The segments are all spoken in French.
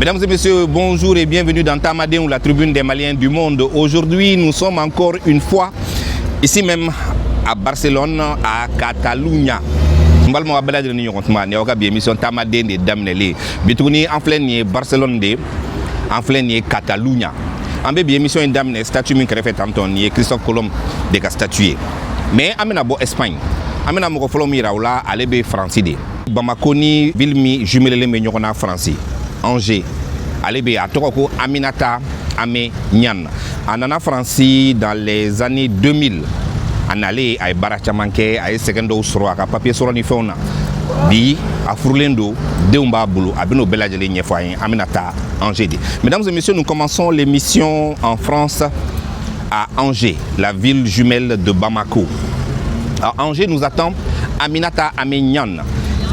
Mesdames et messieurs, bonjour et bienvenue dans Tamadéon, la tribune des Maliens du monde. Aujourd'hui, nous sommes encore une fois ici même à Barcelone, à Catalunya. Mbalmo abela de niyo kontuma ne oka bi émission Tamadéon de damnele. Bituni en plein Barcelone de en plein Catalunya. En bi émission damne statue min krefet tamton ni Christophe Colomb de ka statuer. Mais amena bo Espagne. Amena mo ko folo mi rawla alebe France de. Bamako ni ville mi jumelele me nyokona France. Angers. Alebe a toko Aminata Ame Nyan. En France dans les années 2000. En allé à Barachamanke, à Secendo Soroaka, papier sur l'uniforme. Bi à Fourlendo, Deumba Boulou, à Beno Beladjele Nyefoyen, Aminata Angers. Mesdames et messieurs, nous commençons l'émission en France à Angers, la ville jumelle de Bamako. À Angers nous attend Aminata Ame Nyan.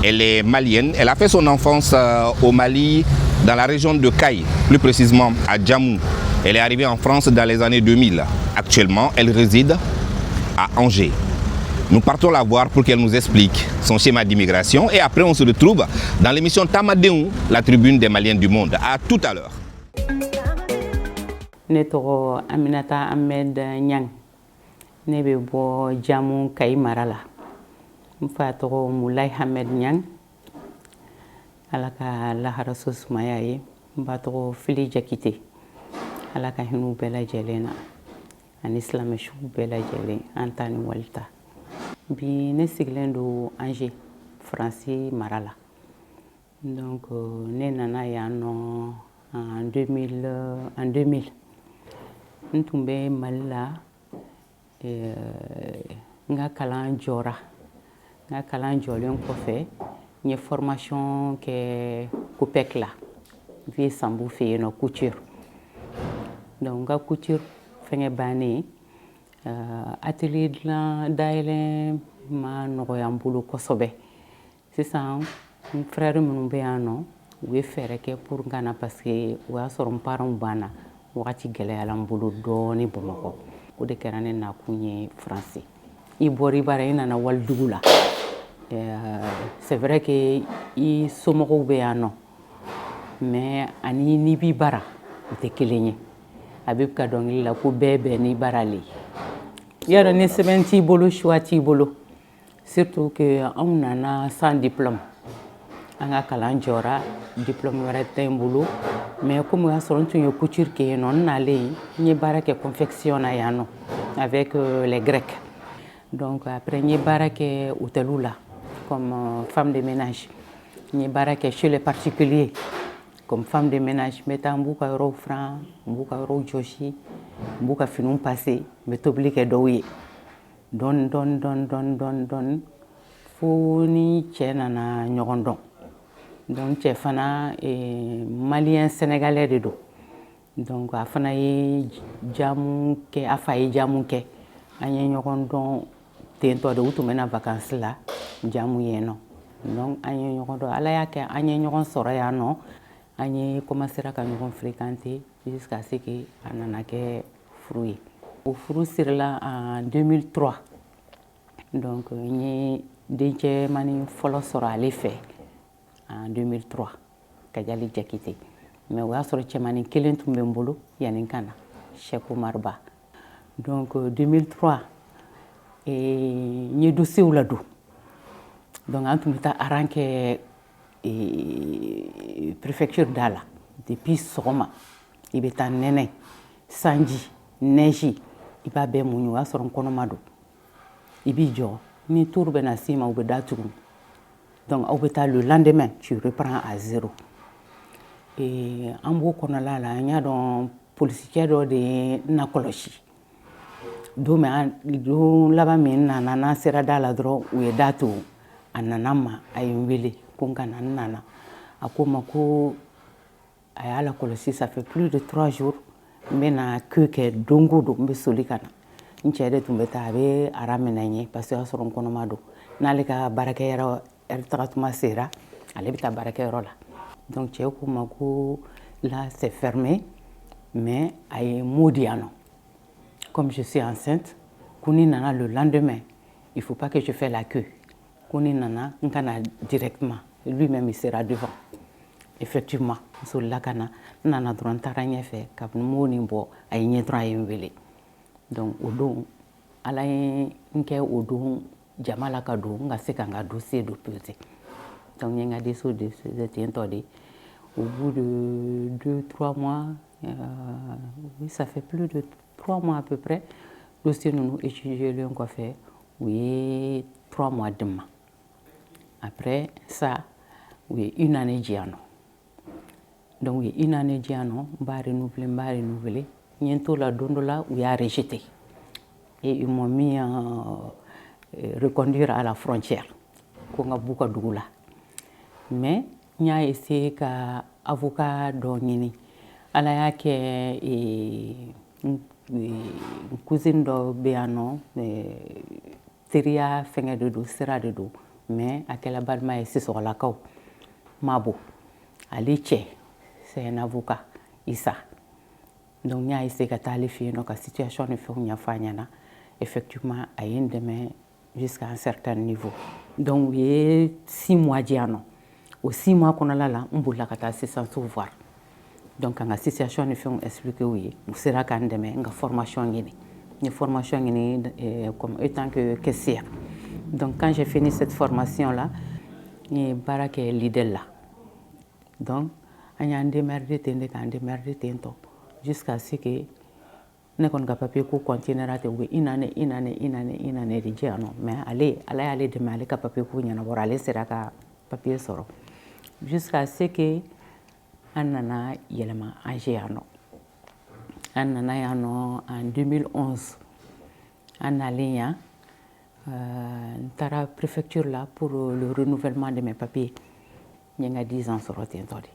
Elle est malienne, elle a fait son enfance au Mali, dans la région de Caille, plus précisément à Djamou. Elle est arrivée en France dans les années 2000. Actuellement, elle réside à Angers. Nous partons la voir pour qu'elle nous explique son schéma d'immigration et après on se retrouve dans l'émission Tamadéon, la tribune des Maliens du monde. À tout à l'heure. Netoro Aminata Ahmed Nyang. Nebe bo Djamou Caille Marala. Mfatoro Moulay Ahmed Nyang. Alaka lahara sosumaya ye mbatoro fili jakite alaka hinu bela jelena an islamishu bela jele antani walta bi ne siglendo Angers France marala donc ne nana ya no en 2000 ntumbe malila nga kalan jora jolen ko fe une formation que Coupec là, vie sans bouffer une couture. Donc la couture fait bané atelier de la d'aile ma noyambulu kosobe. C'est ça, un frère mon béano, oui faire que pour Ghana parce que ou a son parent bana, ou a tigélé à l'ambulu doni bomako, ou de kerane na kunye français. Ibori barina na waldugula. C'est vrai que i somoro be ano mais ani ni bi bara te kelenye abib ka dongi la ko bebe ni barali yara ni sementi bolo chouati bolo surtout que on nana sans diplôme anga kalan jora diplôme wara tembulu mais comme ya soron tu couture ke non nalé ni barake confection na yano avec les grecs donc après ni barake utelula comme femme de ménage. Ni barake chez les particuliers comme femme de ménage. Mettons beaucoup euro franc, beaucoup euro joshi, beaucoup finum passé, mais t'obliges d'ouïe. Don. Founi tchèna na nyogondon. Donc tchèfana et malien sénégalais de dos. Donc afana y jamu ke afayi jamu ke. Anye nyogondon tento de outumena vacances là. Jamu yeno donc anye ñokondo ala yake anye ñokon soro ya no anye commencer à ñokon fréquenter jusqu'à ce que anana ke fruit au fruit sur là en 2003 donc ñi denche mani folo soro ali fait en 2003 kajali jakité mais wa soro chemani kelentum bembolo yanin kana Cheikh Oumar Ba donc 2003 et ñi dossier ou la do. Donc, on a arrangé la préfecture d'Ala. Depuis Soma, il y a Nene, Sanji, Neji, il y a Bemounioua sur un konomado. Il y a ni tour benasima ou bedatou. Donc, le lendemain, tu reprends à zéro. Et en beau qu'on a là, il y a un policier de Nakolochi. Donc, là-bas, nana sera dans la drogue ou est datou. Ananama ayumbele kungana nana akoma ko ayala kolosi ça fait plus de 3 jours mais na que dongo do mbe solikana nchede tumbeta abe aramenanye parce que soron konomado nalika baraka yara tratuma sera alebita baraka yara la donc che ko mako là c'est fermé mais ay modiano comme je suis enceinte kuni nana le lendemain il faut pas que je fasse la queue Koni nana nkana directement lui-même il sera devant effectivement muso la ka na n nana dɔrɔn n taara ɲɛfɛ kabini m'o nin bɔ a ye ɲɛ dɔrɔn a ye n wele donc o don ala ye n kɛ o don jama la ka don n ka se ka n ka dossier déposer donc n ye n ka dossier déposer ten tɔ de au bout de 2-3 mois oui ça fait plus de 3 mois à peu près dossier ninnu étudier len kɔfɛ u ye 3 mois di n ma après ça u ye une année di yan nɔ donc u ye une année di yan nɔ n b'a renouveler n ye n t'o la don dɔ la u y'a rejeté et ils m'ont mis reconduire à la frontière ko n ka b'u ka dugu la mais n y'a essayé ka avocat dɔ ɲini ala y'a kɛ n cousine dɔ bɛ yan nɔ teriya fɛngɛ de don sira de don mais a kɛla balima ye sisɔgɔlakaw Mabo ale cɛ c'est un avocat Issa donc n y'a essayé ka taa ale fɛ yen nɔ ka situation ni fɛnw ɲɛfɔ a ɲɛna effectivement a ye n dɛmɛ jusqu'à un certain niveau donc u ye 6 mois di yan nɔ o 6 mois kɔnɔla la n bolila ka taa sisanso voir donc ka n ka situation ni fɛnw expliquer u ye u sera ka n dɛmɛ n ka formation ɲini n ye formation ɲini comme étant que caissière donc quand j'ai fini cette formation là n ye baara kɛ Lidl la donc an y'an démerder ten de k'an démerder ten tɔ jusqu'à ce que ne kɔni ka papier ko continuera ten u bɛ une année de di yan nɔ mais ale ala y'ale dɛmɛ ale ka papier ko ɲɛnabɔra ale sera ka papier sɔrɔ jusqu'à ce que an nana yɛlɛma Angers yan nɔ an nana yan nɔ en 2011 an nalen yan n taara préfecture là pour le renouvellement de mes papiers n ye n ka 10 ans sɔrɔ ten tɔ de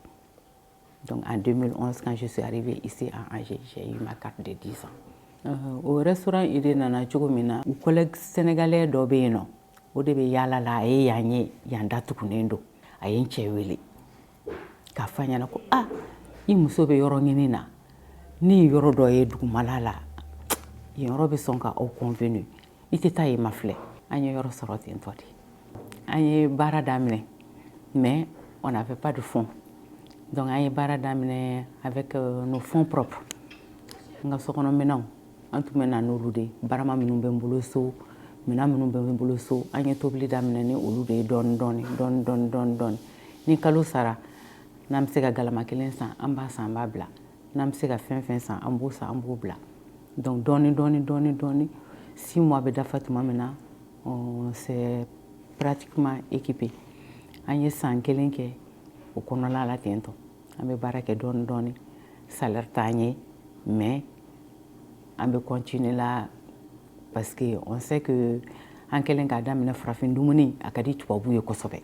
donc en 2011 quand je suis arrivée ici à Angers j'ai eu ma carte de 10 ans au restaurant idée nana cogo min na u collègue sénégalais dɔ bɛ yen nɔ o de bɛ yaala la a ye yan ye yan datugunen don a ye n cɛ wele k'a fɔ a ɲɛna ko i muso bɛ yɔrɔ ɲini na ne ye yɔrɔ dɔ ye dugumala la yen yɔrɔ bɛ sɔn ka aw convenu i tɛ taa yen ma filɛ an ye yɔrɔ sɔrɔ ten tɔ de an ye baara daminɛ mais on n'avait pas de fonds donc an ye baara daminɛ avec nos fonds propres n ka sokɔnɔminɛnw an tun bɛ na n'olu de barama minnu bɛ n bolo so minɛn minnu bɛ n bolo so an ye tobili daminɛ ni olu de ye dɔɔni ni kalo sara n'an bɛ se ka galama kelen san an b'a san an b'a bila n'an bɛ se ka fɛn fɛn san an b'o san an b'o bila donc dɔɔni 6 mois bɛ dafa tuma min na on s'est pratiquement équipé an ye san kelen kɛ o kɔnɔla la ten tɔ an bɛ baara kɛ dɔɔni salaire t'an ye mais an bɛ continuer la parce que on sait que an kɛlen k'a daminɛ farafin dumuni a ka di tubabu ye kosɛbɛ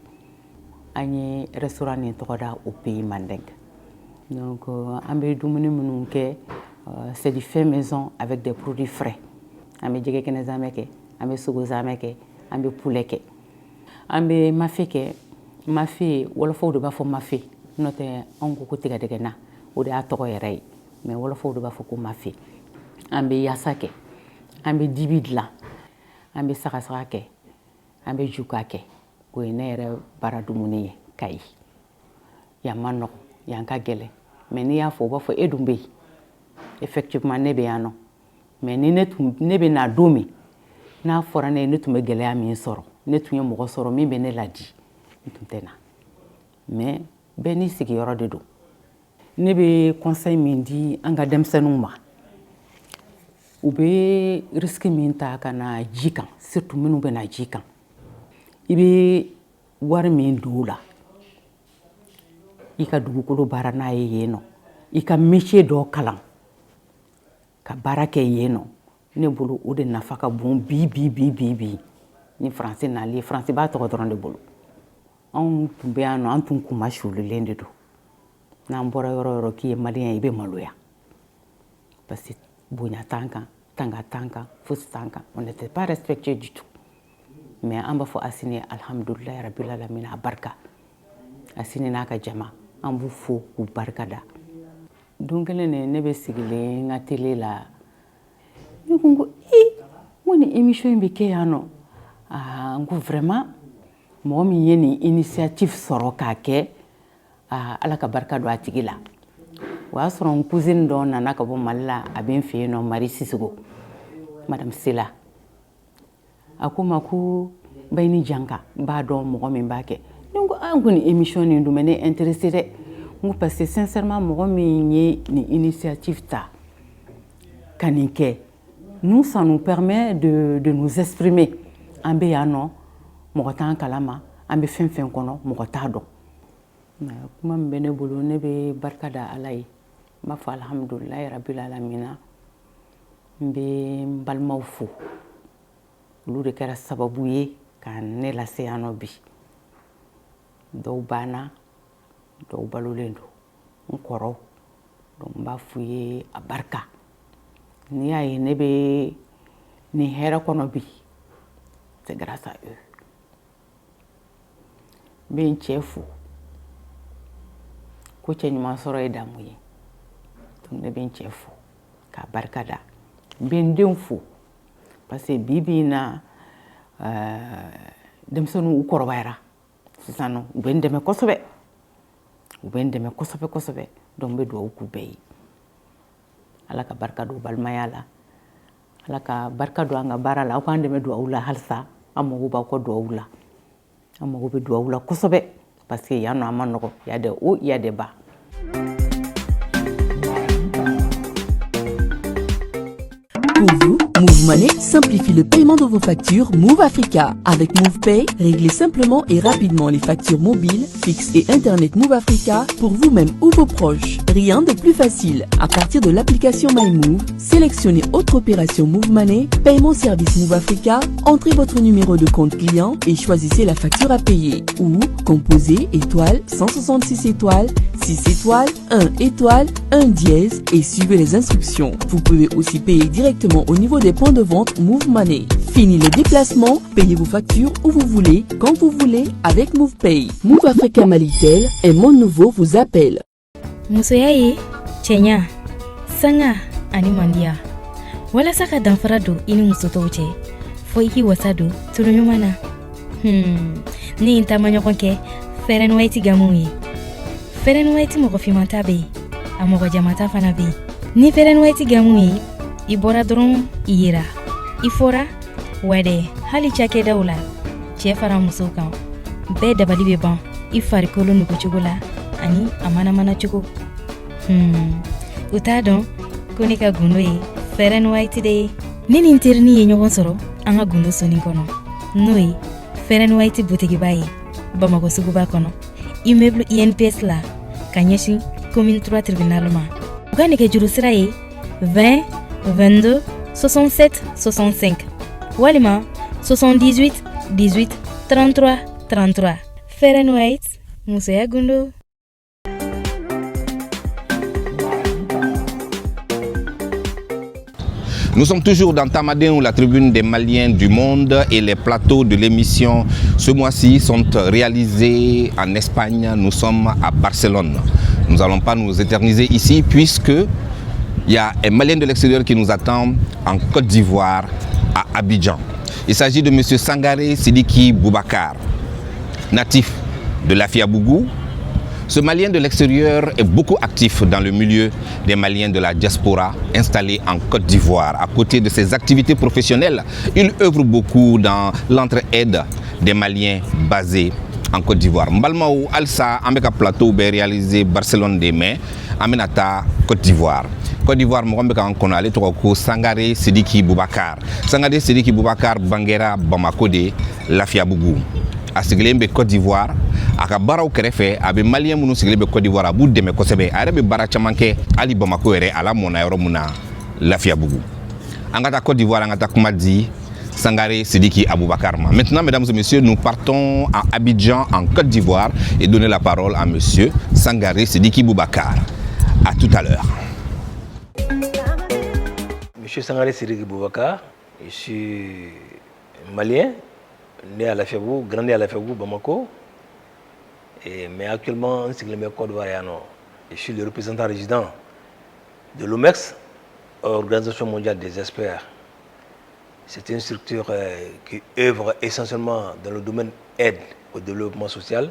an ye restaurant nin tɔgɔ da au pays Mandeng donc an bɛ dumuni minnu kɛ c'est du fait maison avec des produits frais an bɛ jɛgɛ kɛnɛ zamɛ kɛ an bɛ sogo zamɛ kɛ an bɛ poulet kɛ an bɛ mafe kɛ mafe wɔlɔfɔw de b'a fɔ mafe n'o tɛ anw ko tigɛdɛgɛna o de y'a tɔgɔ yɛrɛ ye mais wɔlɔfɔw de b'a fɔ ko mafe an bɛ yasa kɛ an bɛ dibi dilan an bɛ sagasaga kɛ an bɛ juga kɛ o ye ne yɛrɛ baara dumuni ye Kayi yan ma nɔgɔn yan ka gɛlɛn mais n'i y'a fɔ u b'a fɔ e dun bɛ yen effectivement ne bɛ yan nɔ mais ni ne bɛ na don min n'a fɔra ne ye ne tun bɛ gɛlɛya min sɔrɔ ne tun ye mɔgɔ sɔrɔ min bɛ ne ladi n tun tɛ na mais bɛɛ n'i sigiyɔrɔ de don ne bɛ conseil min di an ka denmisɛnninw ma u bɛ risque min ta ka na ji kan surtout minnu bɛ na ji kan i bɛ wari min don o la i ka dugukolo baara n'a ye yen nɔ i ka métier dɔ kalan ka baara kɛ yen nɔ ne bolo o de nafa ka bon bi ni faransi nali ye faransi b'a tɔgɔ dɔrɔn de bolo anw tun bɛ yan nɔ an tun kuma suulilen de don n'an bɔra yɔrɔ o yɔrɔ k'i ye maliyɛn i bɛ maloya parce que bonya t'an kan tanga t'an kan fosi t'an kan on n'était pas respecté du tout mais an b'a fɔ Asini ye alhamdulilayi rabil alamin a barika Asini n'a ka jama an b'u fo k'u barika da don kelen de ne bɛ sigilen n ka télé la ne ko n ko ni émission in bɛ kɛ yan nɔ n ko vraiment mɔgɔ min ye nin initiative sɔrɔ k'a kɛ ala ka barka don a tigi la o y'a sɔrɔ n cousine dɔ nana ka bɔ Mali la a bɛ n fɛ yen nɔ Marie Sisigo madame Sila a ko n ma ko bɛɛ ni janka n b'a dɔn mɔgɔ min b'a kɛ ne ko an ko nin émission nin dun bɛ ne intéressé dɛ n ko parce que sincèrement mɔgɔ min ye nin initiative ta ka nin kɛ nous ça nous permet de nous exprimer an bɛ yan nɔ mɔgɔ t'an kalama an bɛ fɛn fɛn kɔnɔ mɔgɔ t'a dɔn kuma min bɛ ne bolo ne bɛ barika da Ala ye n b'a fɔ alhamdulilayi rabil alamina n bɛ n balimaw fo olu de kɛra sababu ye ka ne lase yan nɔ bi dɔw banna dɔw balolen don n kɔrɔw donc n b'a f'u ye a barika n'i y'a ye ne bɛ nin hɛrɛ kɔnɔ bi c'est grâce à eux n bɛ n cɛ fo ko cɛ ɲuman sɔrɔ ye damu ye donc ne bɛ n cɛ fo k'a barika da n bɛ n denw fo parce que bi bi in na denmisɛnninw u kɔrɔbayara sisan nɔ u bɛ n dɛmɛ kosɛbɛ u bɛ n dɛmɛ kosɛbɛ kosɛbɛ donc n bɛ dugawu k'u bɛɛ ye Ala ka barika don balimaya la Ala ka barika don an ka baara la aw k'an dɛmɛ dugawu la halisa an mago b'aw ka dugawu la an mago bɛ dugawu la kosɛbɛ parce que yan nɔ a ma nɔgɔn il y a des hauts il y a des bas. Pour vous, Move Money simplifie le paiement de vos factures Move Africa. Avec Move Pay, réglez simplement et rapidement les factures mobiles, fixes et Internet Move Africa pour vous-même ou vos proches. Rien de plus facile. À partir de l'application MyMove, sélectionnez Autre opération Move Money, Paiement service Move Africa, entrez votre numéro de compte client et choisissez la facture à payer. Ou composez étoile 166 étoiles 6 étoiles 1 étoile 1 dièse et suivez les instructions. Vous pouvez aussi payer directement au niveau des points de vente Move Money. Fini le déplacement, payez vos factures où vous voulez, quand vous voulez avec Move Pay. Move Africa Malitel, un monde nouveau vous appelle. Musoyaye, Chenya, Sanga, ani mandia. Wala saka danfara do ini musoto uche. Fo iki wasado, tuluyumana. Ni intamanyo konke, feren waiti gamuye. Feren waiti moko fimanta be, amoko jamata fana be. Ni feren waiti gamuye, ibora dron iyira. Ifora, wade, hali chake daula. Chefara musoka. Be dabali be ban, ifari kolo nuku chugula. Ani amana mana chuku. Utadon, kunika gundo ye, feren waiti de. Nini interni ye nyokon soro, anga gundo soni kono. Noi, feren waiti butegi baye, Bamako suguba kono. Immeuble INPS la, Kanyeshi, commune 3 tribunal ma. Ugane ke jurusira ye, 20, 22, 67, 65. Walima, 78, 18, 33, 33. Feren waiti, Musoya gundo. Nous sommes toujours dans Tamadéon, la tribune des Maliens du monde, et les plateaux de l'émission ce mois-ci sont réalisés en Espagne. Nous sommes à Barcelone. Nous n'allons pas nous éterniser ici puisque il y a un Malien de l'extérieur qui nous attend en Côte d'Ivoire, à Abidjan. Il s'agit de M. Sangaré Sidiki Boubacar, natif de l'Afiabougou. Ce Malien de l'extérieur est beaucoup actif dans le milieu des Maliens de la diaspora installés en Côte d'Ivoire. À côté de ses activités professionnelles, il œuvre beaucoup dans l'entraide des Maliens basés en Côte d'Ivoire. Mbalmaou Alsa, Ambeka Plateau, réalisé Barcelone des Mains, Amenata, Côte d'Ivoire. Côte d'Ivoire, Mbeka Ankonale, Toko Sangaré Sidiki Boubacar. Sangaré Sidiki Boubacar, Banguera, Bamakode, Lafiabougou. A sigilen bɛ Côte d'Ivoire a ka baaraw kɛrɛfɛ a bɛ maliyɛn minnu sigilen bɛ Côte d'Ivoire a b'u dɛmɛ kosɛbɛ a yɛrɛ bɛ baara caman kɛ hali Bamako yɛrɛ a lamɔna yɔrɔ min na Lafiabougou. An ka taa Côte d'Ivoire an ka taa kuma di Sangaré Sidiki Aboubacar ma. Maintenant, mesdames et messieurs, nous partons à Abidjan en Côte d'Ivoire et donner la parole à monsieur Sangaré Sidiki Boubacar. À tout à l'heure. Monsieur Sangaré Sidiki Boubacar, je suis malien, né à Lafiabougou, grandi à Lafiabougou, Bamako. Mais actuellement, je suis le représentant résident de l'OMEX, Organisation mondiale des experts. C'est une structure qui œuvre essentiellement dans le domaine aide au développement social,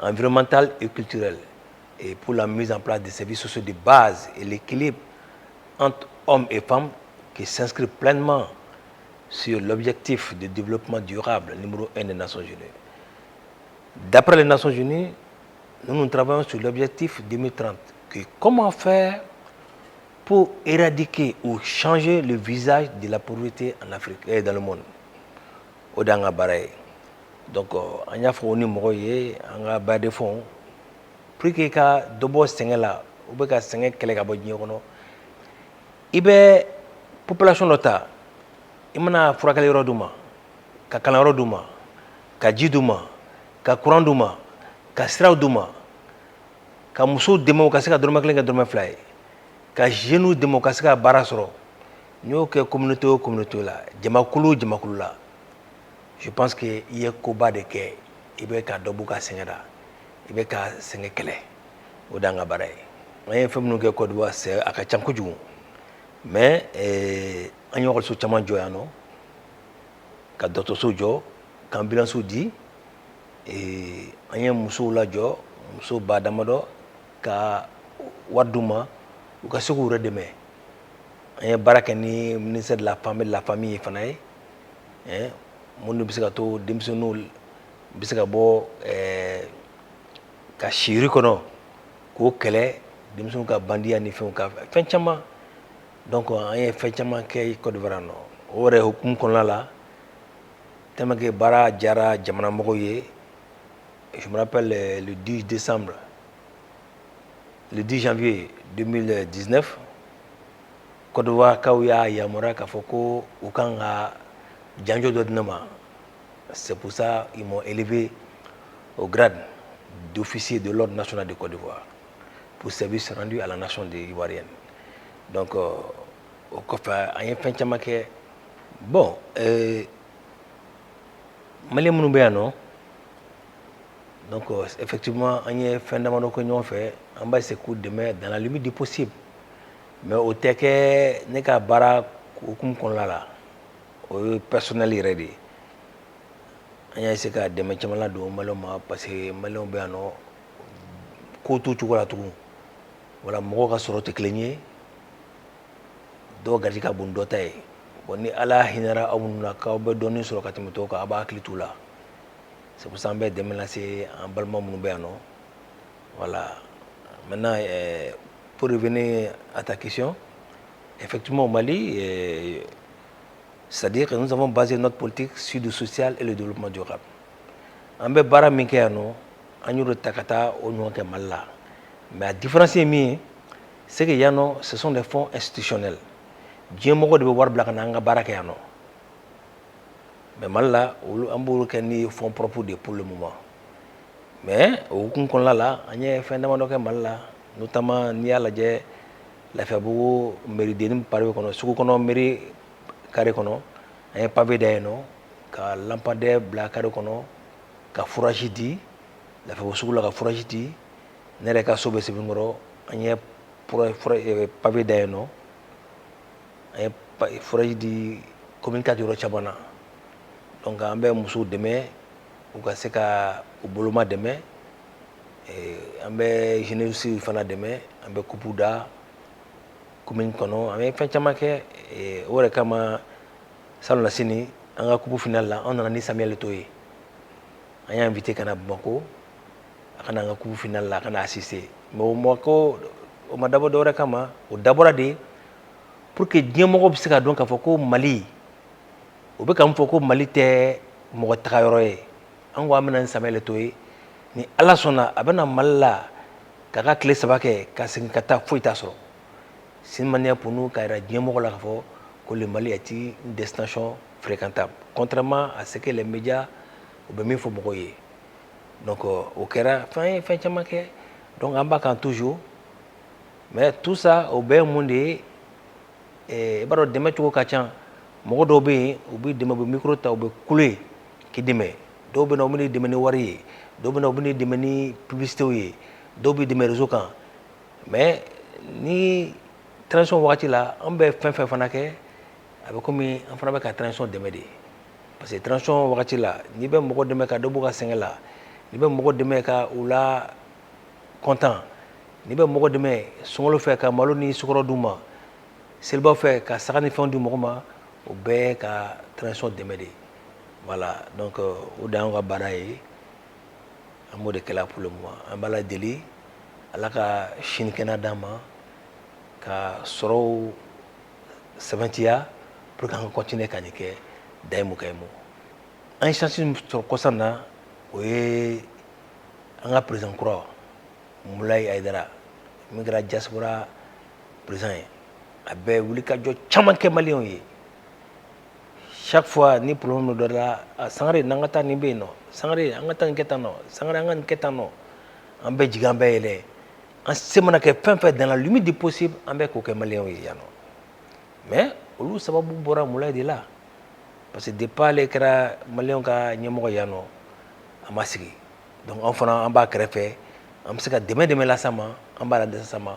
environnementale et culturelle, et pour la mise en place des services sociaux de base et l'équilibre entre hommes et femmes qui s'inscrit pleinement sur l'objectif de développement durable numéro 1 des Nations Unies. D'après les Nations Unies, nous travaillons sur l'objectif 2030, que comment faire pour éradiquer ou changer le visage de la pauvreté en Afrique et dans le monde. Odanga Baraye. Donc, on a fait un numéro, on a fait des fonds. Pour que ka dobo sengela, ou be ka senge kele ka bo nyono. Ibe population nota, imana furakale roduma, ka kalan roduma, ka jiduma, ka courant duma, ka siraw duma, ka muso demo ka se ka dorma kelen ka dorma fly, ka jeune demo ka se ka bara soro. Nyo ke communauté o communauté la, jamakulu la. Je pense que il y a koba de ke, ibe ka dobu ka sengeda. Il y a des clés au Dangabaraï. Il y a des femmes qui ont des c'est à Kachankoujou. Mais il y a aussi des gens qui ont des sojo, qui ont des soudi, et il y a des gens qui ont des badamado, qui ont wadouma, ou qui ont des redemé. Il y a des ministère de la famille, fanaï. Mon bisikato, dimsonul, bisikabo, ka shiri kono ko kele dimsun ka bandiya ni fen ka fen chama donc an ye fen chama ke Côte d'Ivoire no ore hukum kono la tellement que bara jara jamana mogo ye. Je me rappelle le 10 décembre le 10 janvier 2019 Côte d'Ivoire kawya yamora ka foko ukanga janjo dodnama. C'est pour ça ils m'ont élevé au grade d'officier de l'ordre national de Côte d'Ivoire pour service rendu à la nation ivoirienne. Donc, au COFA, il y a un fait bon, Malien Mounoubéano, donc effectivement, il y a un phénomène que nous avons fait, en bas c'est coup de main dans la limite du possible. Mais au teke, n'est qu'à bara, comme qu'on l'a là, au personnel ready. Anya iseka deme chamala do maloma parce que malom be ano ko to chukula tu wala mo ka soro te klenye do gardi ka bundo tay bonni ala hinara amunna ka be doni soro ka timito ka aba klitula. C'est pour ça que je me lance en balma mounoubéano. Voilà. Maintenant, pour revenir à ta question, effectivement au Mali, c'est-à-dire que nous avons basé notre politique sur le social et le développement durable. En fait, bara minkeano, anyuru takata onuanke malla. Mais la différence c'est que ce sont des fonds institutionnels. Dieu moko de voir black nanga barakano. Mais malla, on a des fonds propres pour le moment. Mais au qu'on là, il y a un phénomène de malla, notamment la Fabou méridien par le sous qu'on mairie carré kono un pavé d'aéno ka lampadaire bla carré kono ka fourrage di la Fabou sous la fourrage di nere ka sobe se bingoro un pavé d'aéno un fourrage di communicateur chabana donc ambe musu demain ou ka seka uboloma demain et ambe jeunesse fana demain ambe kupuda commune kono amé fenchamake et ore kama salon sini anga coupe final là on a ni Samuel Toye anya invité kana Bamako akana anga coupe final là kana assister mais moko o madabo ore kama o dabora de pour que dien moko bisika donc afoko Mali o be kam foko Mali te mo takayoroye ango amena Samuel Toye ni ala sona abana malla kaka clé sabake ka sinkata foita so. C'est une manière pour nous que le Mali est une destination fréquentable, contrairement à ce que les médias ont mis pour mourir. Donc, au Kera, donc en bas toujours, mais tout ça au bien monde et baro demain tu vois kachan, mon dobé ou bien demain micro ta ou bien coulé qui demain, dobé na obéi demain wari, dobé na obéi demain publicité, dobé demain réseau quand, mais ni transition wakati la on be fin fana ke avec comme on fana ka transition demede parce que transition wakati la ni be moko deme ka do buka sengela ni bɛ mɔgɔ dɛmɛ ka u la content ni bɛ mɔgɔ dɛmɛ sunkalo fɛ ka malo ni sukɔrɔ d'u ma seliba fɛ ka saga ni fɛnw di mɔgɔ ma o bɛɛ ka transition dɛmɛ de voilà donc o de y'anw ka baara ye an b'o de kɛla pour le moment an b'Ala deli Ala ka sini kɛnɛya d'an ma ka sɔrɔw sɛbɛntiya pour que an ka continuer ka nin kɛ dayimu kayimu an ye chance min sɔrɔ kɔsan na o ye an ka président kura Moulaye Aïdara min kɛra diaspora président ye a bɛ wulikajɔ caman kɛ maliyɛnw ye chaque fois ni problème dɔ la Sangare n'an ka taa nin bɛ yen nɔ Sangare an ka taa nin kɛ tan nɔ Sangare an ka nin kɛ tan nɔ an bɛ jigin an bɛ yɛlɛ an se mana kɛ fɛn fɛn dans la limite du possible an bɛ k'o kɛ maliyɛnw ye yan nɔ mais olu sababu bɔra Moulaye de la parce que depuis ale kɛra maliyɛnw ka ɲɛmɔgɔ yan nɔ a ma sigi donc an fana an b'a kɛrɛfɛ an bɛ se ka dɛmɛ las'a ma an b'a ladɛsɛ ma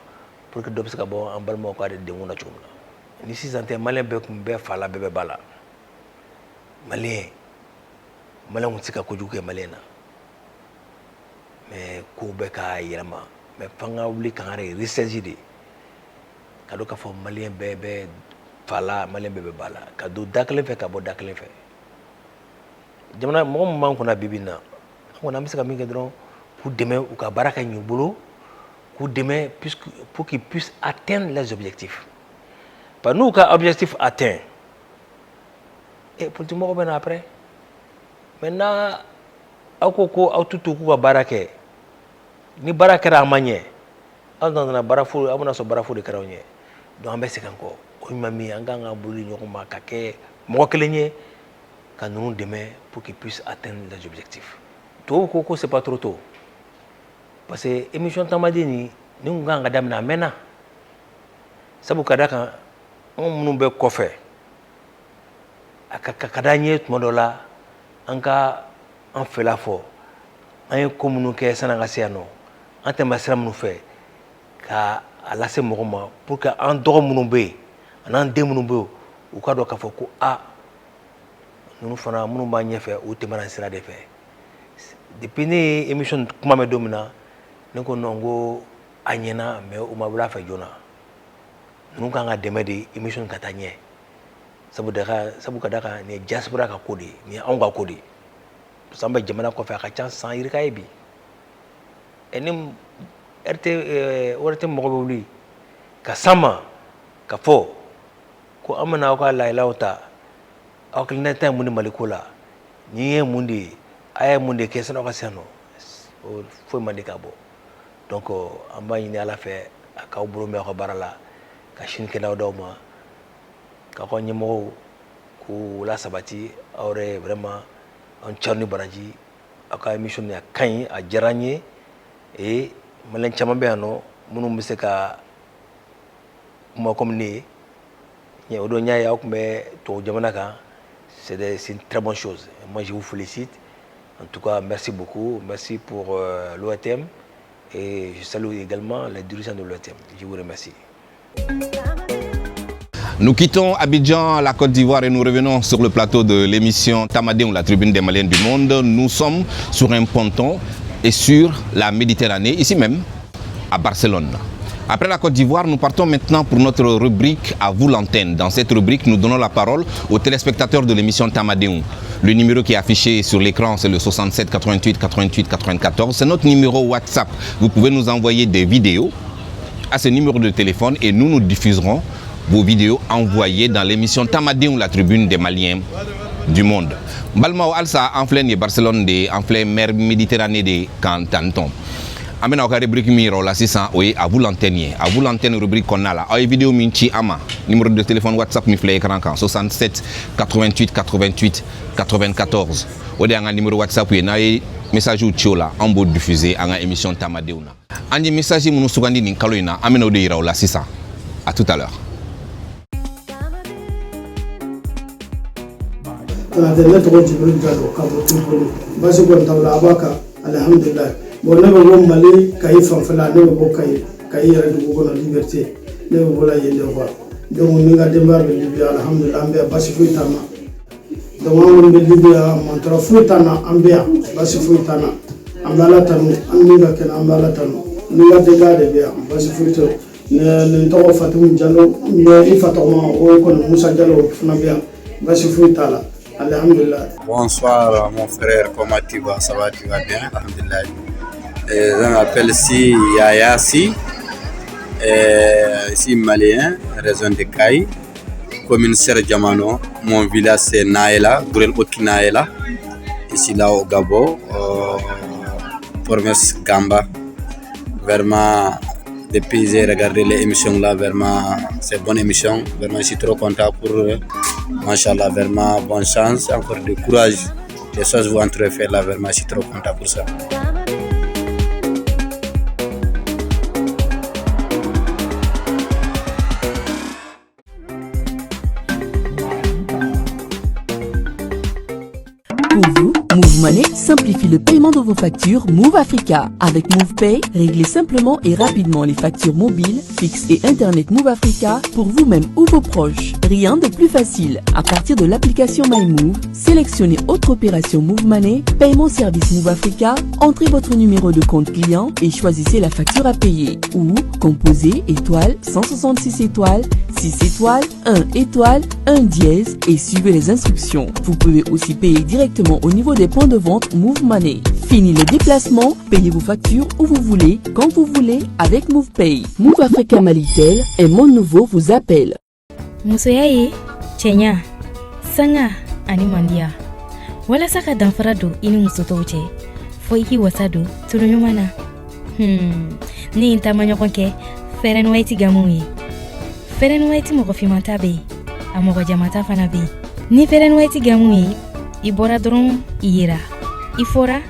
pour que dɔ bɛ se ka bɔ an balimaw ka degun na cogo min na ni sisan tɛ maliyɛn bɛɛ tun bɛ fa la bɛɛ bɛ ba la maliyɛn tun tɛ se ka kojugu kɛ maliyɛn na mais kow bɛ ka yɛlɛma mais f'an ka wuli k'an yɛrɛ ressaisir de ka dɔn k'a fɔ maliyɛn bɛɛ bɛ fa la maliyɛn bɛɛ bɛ ba la ka don da kelen fɛ ka bɔ da kelen fɛ jamana mɔgɔ min b'an kunna bi bi in na an kɔni an bɛ se ka min kɛ dɔrɔn k'u dɛmɛ u ka baara kɛ ɲɛ u bolo k'u dɛmɛ pour qu'ils puissent atteindre les objectifs parce que n'u ka objectif atteint politique mɔgɔw bɛ na après maintenant aw ko ko aw t'u to k'u ka baara kɛ ni baara kɛra a ma ɲɛ aw nana baara foyi aw bɛna sɔrɔ baara foyi de kɛra aw ɲɛ donc an bɛ segin an kɔ o ɲuman min an kan ka boli ɲɔgɔn ma ka kɛ mɔgɔ kelen ye ka ninnu dɛmɛ pour qu'ils puissent atteindre les objectifs tubabu ko c'est pas trop tôt parce que émission Tamaden ni kun kan ka daminɛ a mɛnna sabu ka da kan anw minnu bɛ kɔfɛ a ka d'an ye tuma dɔ la an ka an fɛla fɔ an ye ko minnu kɛ san'an ka se yan nɔ an tɛmɛ sira minnu fɛ ka a lase mɔgɔ ma pour que an dɔgɔ minnu bɛ yen an'an den minnu bɛ yen u ka dɔn k'a fɔ ko ninnu fana minnu b'an ɲɛfɛ u tɛmɛna sira de fɛ depuis ne ye émission kuma mɛn don min na ne ko non ko a ɲɛna mais u ma wuli a fɛ joona ninnu kan ka dɛmɛ de émission ka taa ɲɛ sabu ka da kan nin ye diaspora ka ko de ye nin ye anw ka ko de ye parce que an bɛ jamana kɔfɛ a ka ca san yirika ye bi ni RT mɔgɔ bɛ wuli ka s'an ma ka fɔ ko an bɛna aw ka layilaw ta aw hakilinata ye mun de Mali ko la nin ye mun de ye a ye mun de kɛ san'aw ka se yan nɔ o foyi man di ka bɔ donc an b'a ɲini Ala fɛ a k'aw bolo mɛn aw ka baara la ka sini kɛnɛyaw d'aw ma k'aw ka ɲɛmɔgɔw k'u lasabati aw yɛrɛ vraiment an Cani Baraji aw ka émission nin a ka ɲi a diyara n ye et maliyɛn caman bɛ yan nɔ minnu bɛ se ka kuma comme ne ye o don n y'a ye aw tun bɛ tubabu jamana kan c'est une très bonne chose moi je vous félicite en tout cas merci beaucoup merci pour l'OATM et je salue également les dirigeants de l'OATM je vous remercie. Nous quittons Abidjan, la Côte d'Ivoire et nous revenons sur le plateau de l'émission Tamaden ou la tribune des Maliens du monde. Nous sommes sur un ponton et sur la Méditerranée, ici même à Barcelone. Après la Côte d'Ivoire, nous partons maintenant pour notre rubrique À vous l'antenne. Dans cette rubrique, nous donnons la parole aux téléspectateurs de l'émission Tamaden. Le numéro qui est affiché sur l'écran, c'est le 67 88 88 94. C'est notre numéro WhatsApp. Vous pouvez nous envoyer des vidéos à ce numéro de téléphone et nous diffuserons vos vidéos envoyées dans l'émission Tamaden ou la tribune des Maliens du monde. Balmao Alsa en plein Barcelone en plein mer Méditerranée de Cantanton. Amena au rubrique miro la 600 oui à vous l'antenne rubrique qu'on a là ay vidéo minchi ama numéro de téléphone WhatsApp mi flé écran 67 88 88 94 odi anga numéro WhatsApp yi na message ou tiola en beau diffuser anga émission Tamadeuna andi message munu sugandi ni kaloina amena odi iraw la 600 à tout à l'heure. Alhamdulillah. Bon, ne bɛ Mali Kayi fanfɛla ne bɛ bɔ Kayi yɛrɛ dugu kɔnɔ Liberté ne bɛ bɔla yen de quoi donc ni ka denbaya bɛ Libye alhamdulillah an bɛ yan basi foyi t'an na donc an minnu bɛ Libye mantora foyi t'an na an bɛ yan basi foyi t'an na ambala tanu amiga ken ambala tanu niga de gade be basi fuito ne to Fatou Diallo ne Fatoma o ko Moussa Diallo fana be basi fuitala alhamdulillah. Bonsoir mon frère, comment tu vas? Ça va, tu vas bien? Alhamdulillah. Je m'appelle Si Yaya Si, ici malien, région de Kaï, commune Serre-Diamano. Mon village c'est Naïla, Gourel Oki Naïla, ici là au Gabon, province Gamba. Vraiment, depuis j'ai regardé les émissions là, vraiment c'est une bonne émission. Vraiment, je suis trop content pour Machallah, vraiment bonne chance, encore du courage. Les choses vont entrer faire là, vraiment je suis trop content pour ça. Pour vous, Move Money simplifie le paiement de vos factures Move Africa. Avec Move Pay, réglez simplement et rapidement les factures mobiles, fixes et Internet Move Africa pour vous-même ou vos proches. Rien de plus facile. À partir de l'application MyMove, sélectionnez autre opération Move Money, paiement service Move Africa, entrez votre numéro de compte client et choisissez la facture à payer. Ou composez étoile 166 étoiles 6 étoiles 1 étoile 1 dièse et suivez les instructions. Vous pouvez aussi payer directement au niveau des points de vente Move Money. Fini les déplacements, payez vos factures où vous voulez, quand vous voulez avec Move Pay. Move Africa Malitel, un monde nouveau vous appelle. Musoyaye, Chenya, Sanga, Animandia. Wala saka danfarado ini musotoche. Foiki wasado, tuluyumana. Ni intamanyo konke, feren waiti gamui. Feren waiti moko fimanta be, amoko jamata fana be. Ni feren waiti gamui, ibora dron iyira. Ifora,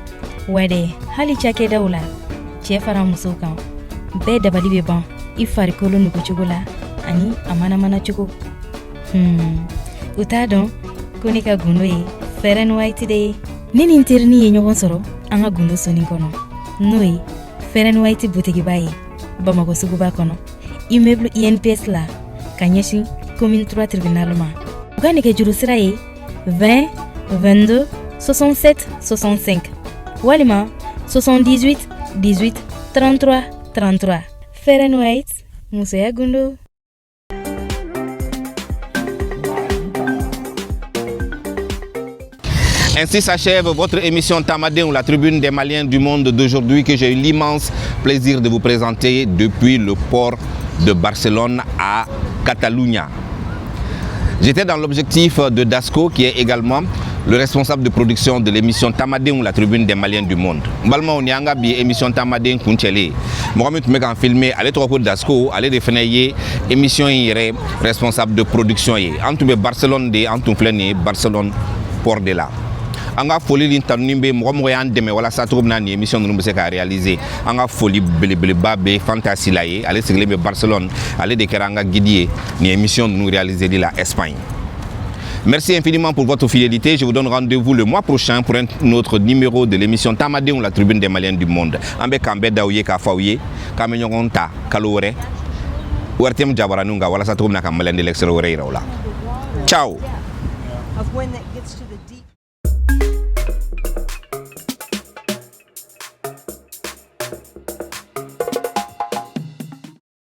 wade, hali chake daula. Chefara musokan. Be dabali be ban, ifari kolo nuku chugula. Ani amana mana chuku. Utadon, kunika gundo ye, feren waiti de. Nini interni ye nyogon soro, anga gundo soni kono. Noi, feren waiti butegi baye, Bamako suguba kono. Immeuble INPS la, Kanyeshi, commune 3 tribunal ma. Ugani ke juru sira ye, 20 22 67 65. Walima, 78 18 33 33. Feren waiti, Musoya gundo. Ainsi s'achève votre émission Tamadin ou la tribune des Maliens du monde d'aujourd'hui que j'ai eu l'immense plaisir de vous présenter depuis le port de Barcelone à Catalunya. J'étais dans l'objectif de Dasco qui est également le responsable de production de l'émission Tamadin ou la tribune des Maliens du monde. Mbalma on yanga bi émission Tamadin kunchele. Mohamed Megan filmé allez trop Dasco allez définir émission yéré responsable de production yé. Antoumé Barcelone de Antoumflené Barcelone port de là. Anga folie l'intanimbe mo yan deme wala sa trouve na ni émission nous se ka réaliser anga folie bele babé fantasy la ye aller sigler Barcelone aller de keranga guidier ni émission nous réaliser de la Espagne. Merci infiniment pour votre fidélité. Je vous donne rendez-vous le mois prochain pour un autre numéro de l'émission Tamadin ou la tribune des Maliens du monde. Ambe kambe daouye ka fawye kamenyonta kalore wertem jabaranunga wala sa trouve na kamalen de l'extérieur. Ciao. Of when it gets to the